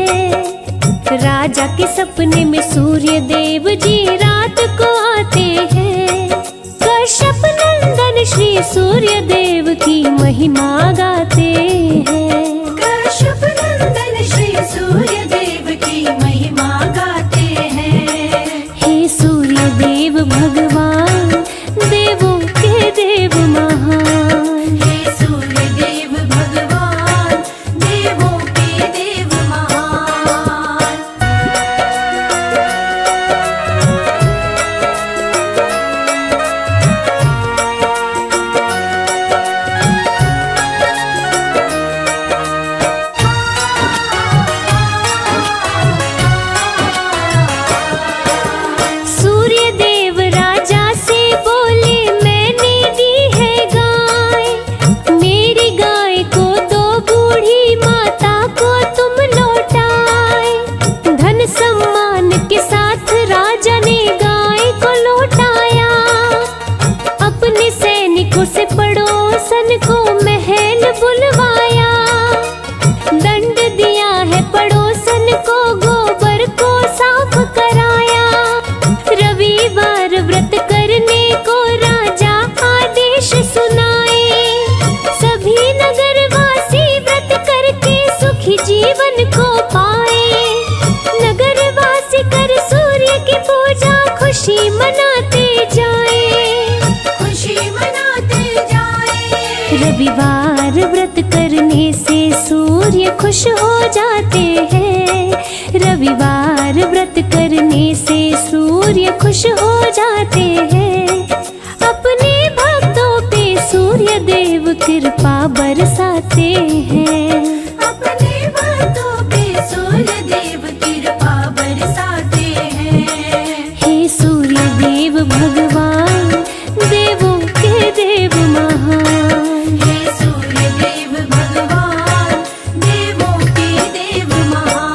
राजा के सपने में सूर्य देव जी रात को आते हैं। कश्यप नंदन श्री सूर्य देव की महिमा गाते हैं। कश्यप नंदन श्री सूर्य देव की महिमा गाते हैं। हे सूर्य देव भगवान, देवों के देव महान। हे सूर्य देव भगवान, देवों के देव महान। सूर्य देव राजा से बोले, मैंने दी है गाय। मेरी गाय को दो बूढ़ी माता को तुम लौटाए। धन सम्मान के साथ राजा ने गाय को लौटाया। अपने सैनिकों से पड़ोसन को महल बुलवाया। दंड दिया है पड़ोसन को, गोबर को साफ कराया। रविवार व्रत करने को राजा आदेश सुनाए। सभी नगरवासी व्रत करके सुखी जीवन को पाए। नगरवासी कर सूर्य की पूजा, खुशी मनाते जाए। खुशी मनाते जाए। रविवार व्रत करने से सूर्य खुश हो जाते हैं। रविवार व्रत करने से सूर्य खुश हो जाते हैं। अपने बरसाते हैं। अपने बातों पे सूर्य देव कृपा बरसाते हैं। हे सूर्य देव भगवान, देवों के देव महान। हे सूर्य देव भगवान, देवों के देव महान।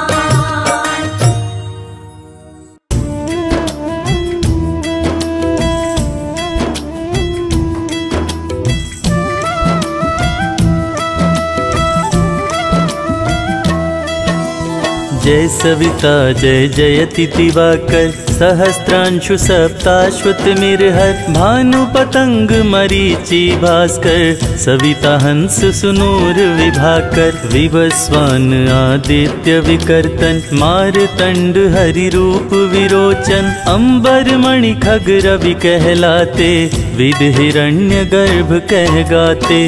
जय सविता जय जयति दिवाकर, सहस्त्रांशु सप्ताश्वतमिर्हर। भानु पतंग मरीचि भास्कर, सविता हंस सुनूर विभाकर। विवस्वान आदित्य विकर्तन, मारतंड हरि रूप विरोचन। अंबर मणि खग रवि कहलाते, विद हिरण्य गर्भ कह गाते।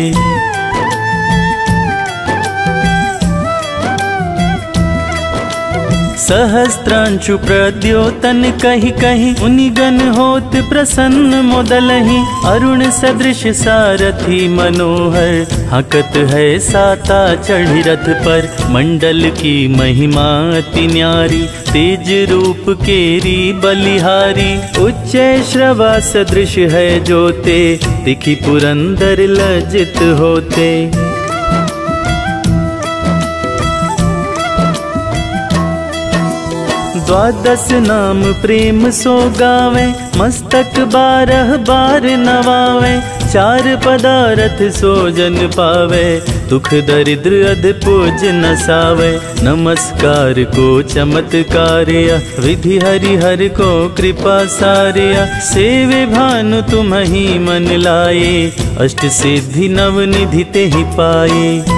सहस्त्रांशु प्रद्योतन कहि कहि, मुनिगण होत प्रसन्न मोदलहि। अरुण सदृश सारथी मनोहर, हकत है साता चढ़ी रथ पर। मंडल की महिमा अति न्यारी, तेज रूप केरी बलिहारी। उच्च श्रवा सदृश है जोते, दिखि पुरंदर लज्जित होते। द्वादश नाम प्रेम सो गावे, मस्तक 12 बार नवावे। 4 पदारथ सो जन पावे, दुख दरिद्र अध पूज नसावे। नमस्कार को चमत्कार्य, विधि हरि हर को कृपा सार्य। सेवे भानु तुम ही मन लाए, अष्ट सिद्धि नव निधि ते ही पाए।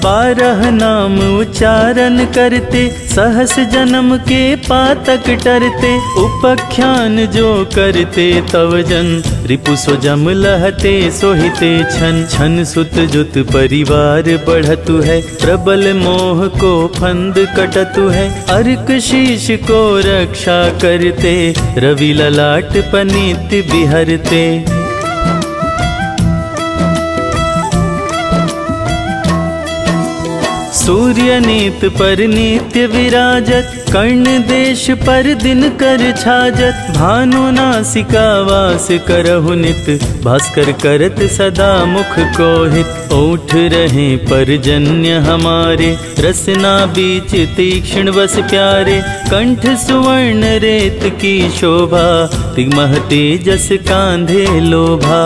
12 नाम उच्चारण करते, सहस जन्म के पातक टरते। उपख्यान जो करते तव जन, रिपु सो जम लहते सोहिते छन। छन सुत जुत परिवार बढ़तु है, प्रबल मोह को फंद कटतु है। अर्क शीश को रक्षा करते, रवि ललाट पनीत बिहरते। सूर्य नीत पर नित्य विराजत, कर्ण देश पर दिन कर छाजत। भानु नासिका वास करहु नित, भास्कर करत सदा मुख को हित। ओठ रहे परजन्य हमारे, रसना बीच तीक्ष्ण बस प्यारे। कंठ सुवर्ण रेत की शोभा, तिगमह तेजस कांधे लोभा।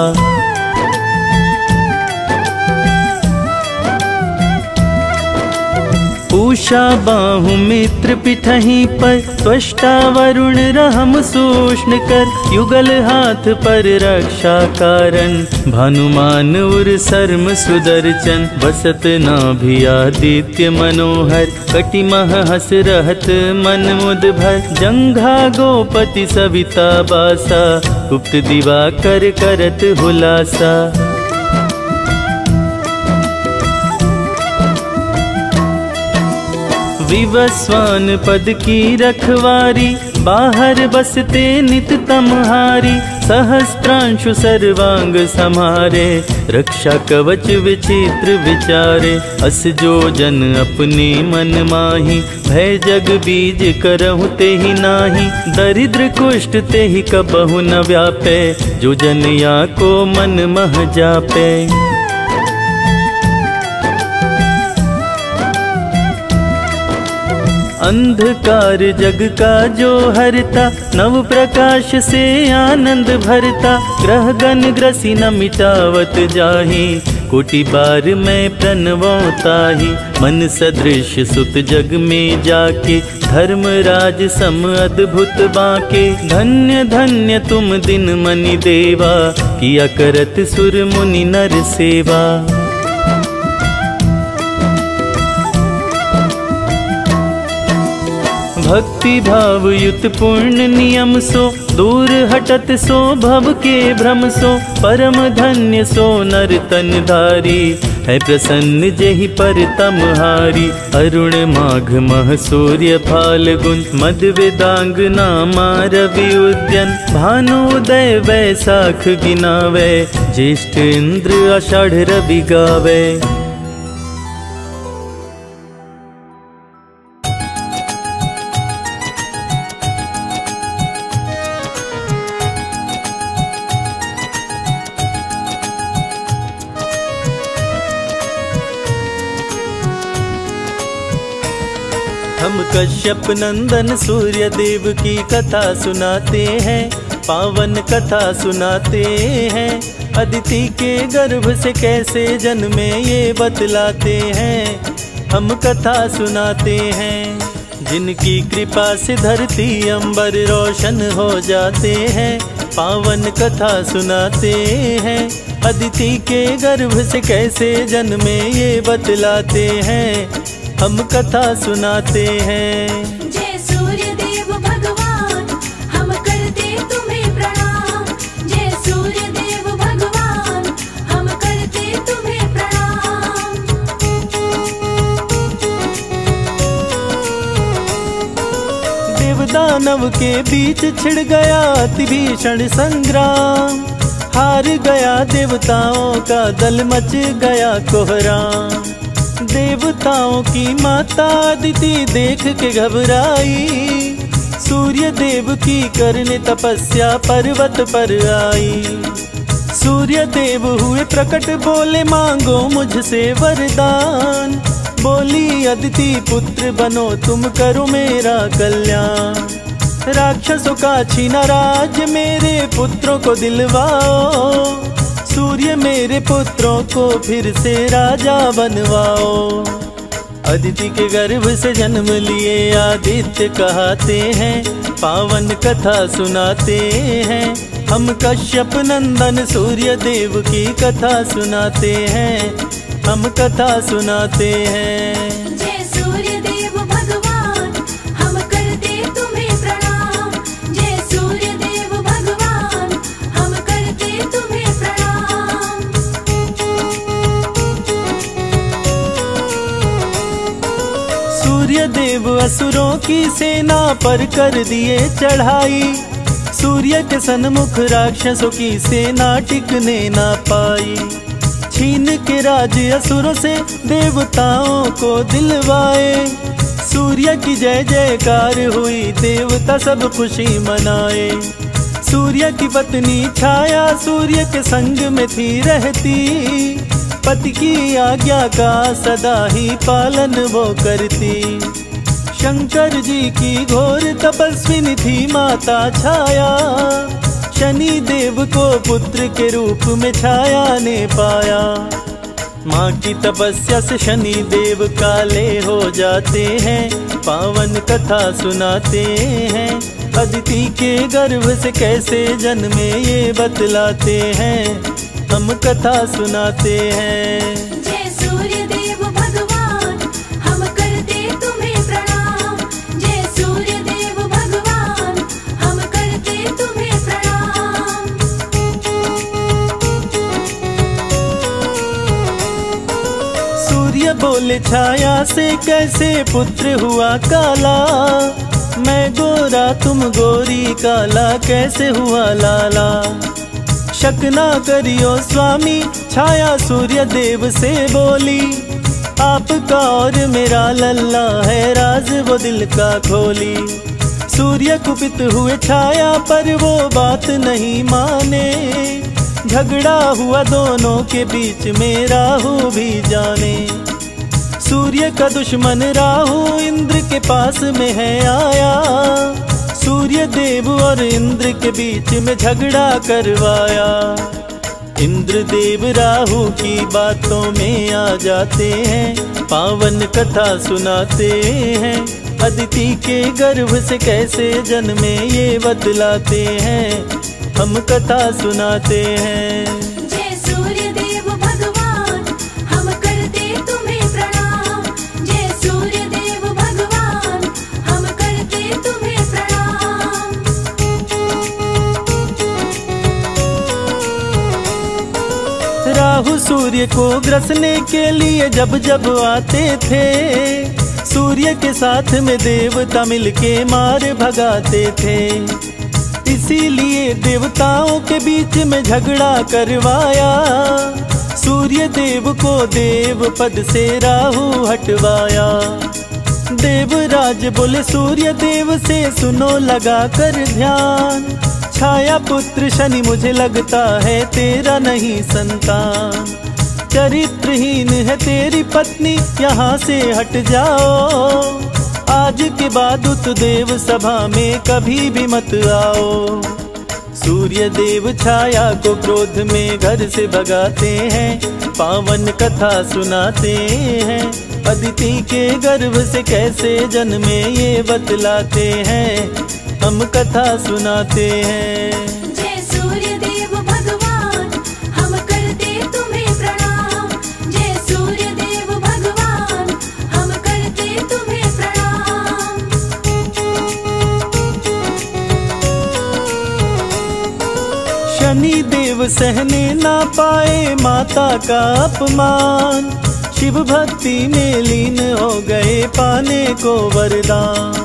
पूषा बाहु मित्र पिठही पर, त्वष्टा वरुण रहम सूष्ण कर। युगल हाथ पर रक्षा कारण, भानुमान उर सर्म सुदर्शन। बसत नाभि आदित्य मनोहर, कटिमह हस रहत मन मुद भर। जंघा गोपति सविता बासा, गुप्त दिवाकर करत हुलासा। विवस्वान पद की रखवारी, बाहर बसते नित तमहारी। सहस्त्रांशु सर्वांग समारे, रक्षा कवच विचित्र विचारे। अस जो जन अपने मन माही, भय जग बीज करहु ते ही नाही। दरिद्र कुष्ठ ते ही कबहु न व्यापे, जो जन या को मन मह जापे। अंधकार जग का जो हरता, नव प्रकाश से आनंद भरता। ग्रह गण ग्रसी न मिटावत जाहि, कोटि बार मैं प्रणवताहि। मन सदृश सुत जग में जाके, धर्मराज सम अद्भुत बाके। धन्य धन्य तुम दिन मनि देवा, किया करत सुर मुनि नर सेवा। भक्ति भाव युत पूर्ण नियम सो दूर हटत सो भव के भ्रम सो परम धन्य सो नर तन धारी है प्रसन्न जेहि पर तमहारी। अरुण माघ मह सूर्य फाल्गुन मद वेदांग नामा रवि उद्यन भानुदय वैसाख गिनावे ज्येष्ठ इंद्र आषाढ़ रवि गावे। हम कश्यप नंदन सूर्य देव की कथा सुनाते हैं, पावन कथा सुनाते हैं। अदिति के गर्भ से कैसे जन्मे ये बतलाते हैं, हम कथा सुनाते हैं। जिनकी कृपा से धरती अंबर रोशन हो जाते हैं, पावन कथा सुनाते हैं। अदिति के गर्भ से कैसे जन्मे ये बतलाते हैं, हम कथा सुनाते हैं। जय सूर्य देव भगवान हम करते तुम्हें प्रणाम। जय सूर्य देव भगवान हम करते तुम्हें प्रणाम। देवदानव के बीच छिड़ गया अति भीषण संग्राम, हार गया देवताओं का दल मच गया कोहराम। देवताओं की माता अदिति देख के घबराई, सूर्य देव की करने तपस्या पर्वत पर आई। सूर्य देव हुए प्रकट बोले मांगो मुझसे वरदान। बोली अदिति पुत्र बनो तुम करो मेरा कल्याण। राक्षसों का छीना राज्य मेरे पुत्रों को दिलवाओ, सूर्य मेरे पुत्रों को फिर से राजा बनवाओ। अदिति के गर्भ से जन्म लिए आदित्य कहते हैं, पावन कथा सुनाते हैं। हम कश्यप नंदन सूर्य देव की कथा सुनाते हैं, हम कथा सुनाते हैं। जय सूर्य देव भगवान हम करते तुम्हें प्रणाम। जय सूर्य देव भगवान हम करते तुम्हें प्रणाम। सूर्य देव असुरों की सेना पर कर दिए चढ़ाई, सूर्य के सन्मुख राक्षसों की सेना टिकने ना पाई। छीन के राज्य असुरों से देवताओं को दिलवाए, सूर्य की जय जयकार हुई देवता सब खुशी मनाए। सूर्य की पत्नी छाया सूर्य के संग में थी रहती, पति की आज्ञा का सदा ही पालन वो करती। शंकर जी की घोर तपस्विनी थी माता छाया, शनि देव को पुत्र के रूप में छाया ने पाया। माँ की तपस्या से शनि देव काले हो जाते हैं, पावन कथा सुनाते हैं। अदिति के गर्भ से कैसे जन्मे ये बतलाते हैं, हम कथा सुनाते हैं। जय सूर्य देव भगवान हम करते तुम्हें प्रणाम। जय सूर्य देव भगवान हम करते तुम्हें प्रणाम। सूर्य बोले छाया से कैसे पुत्र हुआ काला, मैं गोरा तुम गोरी काला कैसे हुआ लाला। शक ना करियो स्वामी छाया सूर्य देव से बोली, आपका और मेरा लल्ला है राज वो दिल का खोली। सूर्य कुपित हुए छाया पर वो बात नहीं माने, झगड़ा हुआ दोनों के बीच में राहु भी जाने। सूर्य का दुश्मन राहु इंद्र के पास में है आया, सूर्य देव और इंद्र के बीच में झगड़ा करवाया। इंद्र देव राहु की बातों में आ जाते हैं, पावन कथा सुनाते हैं। अदिति के गर्भ से कैसे जन्मे ये बतलाते हैं, हम कथा सुनाते हैं। जय सूर्य देव भगवान हम करते तुम्हें प्रणाम। जय सूर्य देव भगवान हम करते राहु सूर्य को ग्रसने के लिए जब जब आते थे, सूर्य के साथ में देवता मिलके मार भगाते थे। इसीलिए देवताओं के बीच में झगड़ा करवाया, सूर्य देव को देव पद से राहु हटवाया। देवराज बोले सूर्य देव से सुनो लगा कर ध्यान, छाया पुत्र शनि मुझे लगता है तेरा नहीं संतान। चरित्रहीन है तेरी पत्नी, यहाँ से हट जाओ, आज के बाद उत देव सभा में कभी भी मत आओ। सूर्य देव छाया को क्रोध में घर से भगाते हैं, पावन कथा सुनाते हैं। अदिति के गर्भ से कैसे जन्मे ये बतलाते हैं, हम कथा सुनाते हैं। जय सूर्य देव भगवान, हम करते तुम्हें प्रणाम। जय सूर्य देव भगवान, हम करते तुम्हें प्रणाम। शनि देव सहने ना पाए माता का अपमान, शिव भक्ति में लीन हो गए पाने को वरदान।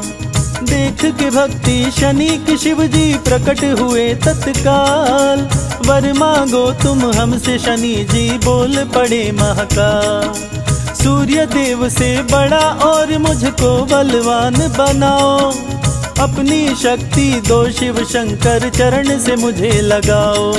देख के भक्ति शनि के शिव जी प्रकट हुए तत्काल, वर मांगो तुम हमसे शनि जी बोल पड़े महाकाल। सूर्य देव से बड़ा और मुझको बलवान बनाओ, अपनी शक्ति दो शिव शंकर चरण से मुझे लगाओ।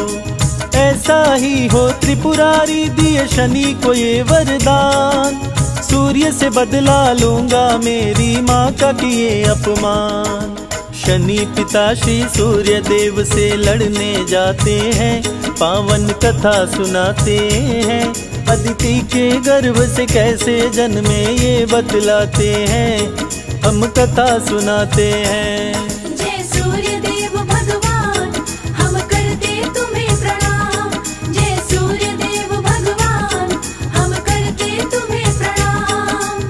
ऐसा ही हो त्रिपुरारी दिए शनि को ये वरदान, सूर्य से बदला लूंगा मेरी माँ का किए अपमान। शनि पिता श्री सूर्य देव से लड़ने जाते हैं, पावन कथा सुनाते हैं। अदिति के गर्भ से कैसे जन्मे ये बतलाते हैं, हम कथा सुनाते हैं। जय सूर्य देव भगवान, हम करते तुम्हें प्रणाम। जय सूर्य देव भगवान, हम करते तुम्हें प्रणाम।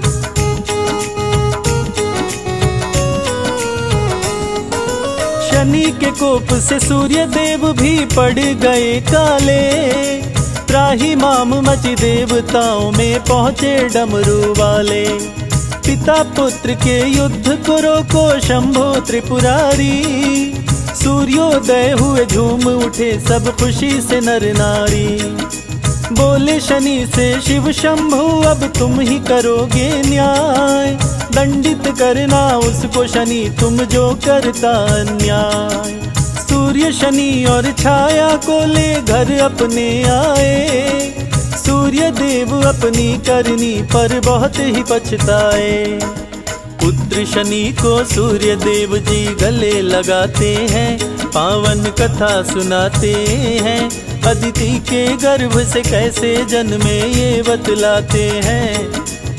शनि के कोप से सूर्य देव भी पड़ गए काले, त्राही माम मची देवताओं में पहुँचे डमरू वाले। पिता पुत्र के युद्ध को रोको शंभो त्रिपुरारी, सूर्योदय हुए झूम उठे सब खुशी से नर नारी। बोले शनि से शिव शंभु अब तुम ही करोगे न्याय, दंडित करना उसको शनि तुम जो करता अन्याय। सूर्य शनि और छाया को ले घर अपने आए, सूर्य देव अपनी करनी पर बहुत ही पछताए। पुत्र शनि को सूर्य देव जी गले लगाते हैं, पावन कथा सुनाते हैं। अदिति के गर्भ से कैसे जन्मे ये बतलाते हैं,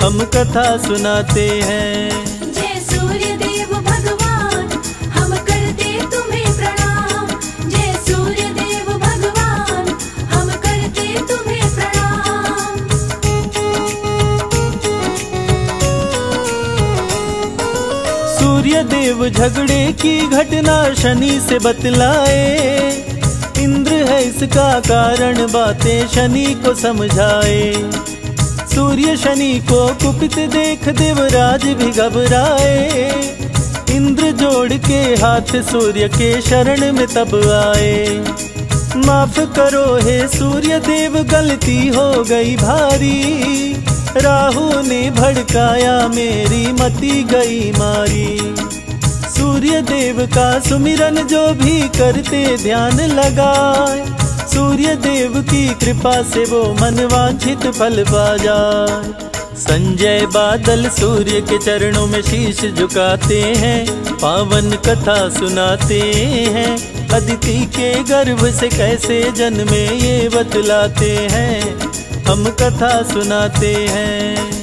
हम कथा सुनाते हैं। जय सूर्य देव भगवान, हम करते तुम्हें प्रणाम। जय सूर्य देव भगवान, हम करते तुम्हें प्रणाम। सूर्य देव झगड़े की घटना शनि से बतलाए, इंद्र है इसका कारण बातें शनि को समझाए। सूर्य शनि को कुपित देख देवराज भी घबराए, इंद्र जोड़ के हाथ सूर्य के शरण में तब आए। माफ करो हे सूर्य देव गलती हो गई भारी, राहु ने भड़काया मेरी मति गई मारी। सूर्य देव का सुमिरन जो भी करते ध्यान लगाए, सूर्य देव की कृपा से वो मनवांछित फल पा जाए। संजय बादल सूर्य के चरणों में शीश झुकाते हैं, पावन कथा सुनाते हैं। अदिति के गर्भ से कैसे जन्मे ये बतलाते हैं, हम कथा सुनाते हैं।